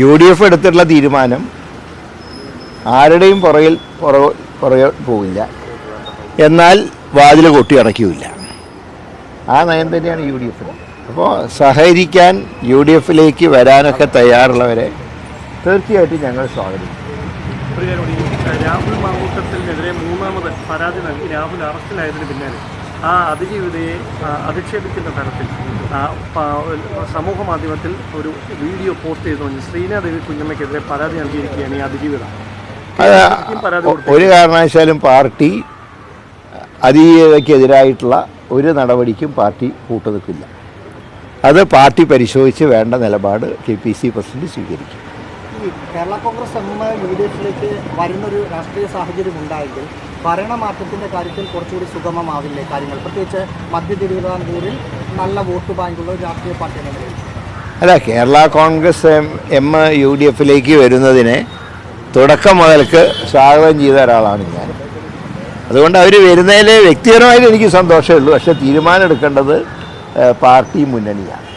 UDF എടുത്തിട്ടുള്ള തീരുമാനം ആരുടെയും പുറകെ പോവില്ല, എന്നാൽ വാതിൽ കൊട്ടി അടയ്ക്കില്ല. ആ നയം തന്നെയാണ് UDF. അപ്പോൾ സഹകരിക്കാൻ UDFിലേക്ക് വരാനൊക്കെ തയ്യാറുള്ളവരെ തീർച്ചയായിട്ടും ഞങ്ങൾ സ്വാഗതിക്കും. രാഹുൽ മാങ്കൂട്ടത്തിനെതിരെ മൂന്നാമത് പരാതി നൽകി രാഹുൽ അറസ്റ്റിലായതിന് പിന്നാലെ ആ അതിജീവിതയെ അധിക്ഷേപിക്കുന്ന തരത്തിൽ സമൂഹ മാധ്യമത്തിൽ ഒരു വീഡിയോ പോസ്റ്റ് ചെയ്തുകൊണ്ട് ശ്രീനാദേവി കുഞ്ഞമ്മയ്ക്കെതിരെ പരാതി നൽകിയിരിക്കുകയാണ് ഈ അതിജീവിത. ഒരു കാരണവശാലും പാർട്ടി അതിജീവിതയ്ക്കെതിരായിട്ടുള്ള ഒരു നടപടിക്കും പാർട്ടി കൂട്ടുനിൽക്കില്ല. അത് പാർട്ടി പരിശോധിച്ച് വേണ്ട നിലപാട് KPC പ്രസിഡന്റ് സ്വീകരിക്കും. ഈ കേരള കോൺഗ്രസ് UDFിലേക്ക് വരുന്നൊരു രാഷ്ട്രീയ സാഹചര്യം ഉണ്ടായെങ്കിൽ ഭരണമാറ്റത്തിൻ്റെ കാര്യത്തിൽ കുറച്ചുകൂടി സുഗമമാവില്ലേ കാര്യങ്ങൾ, പ്രത്യേകിച്ച് മധ്യ തിരുവിതാംകൂറിൽ നല്ല വോട്ട് ബാങ്കുള്ള ഒരു രാഷ്ട്രീയ പാർട്ടി എന്ന നിലയിൽ? അല്ല, കേരള കോൺഗ്രസ് UDFിലേക്ക് വരുന്നതിനെ തുടക്കം മുതൽക്ക് സ്വാഗതം ചെയ്ത ഒരാളാണ് ഞാൻ. അതുകൊണ്ട് അവർ വരുന്നതിൽ വ്യക്തിപരമായിട്ട് എനിക്ക് സന്തോഷമേ ഉള്ളൂ. പക്ഷേ തീരുമാനം എടുക്കേണ്ടത് പാർട്ടി മുന്നണിയാണ്.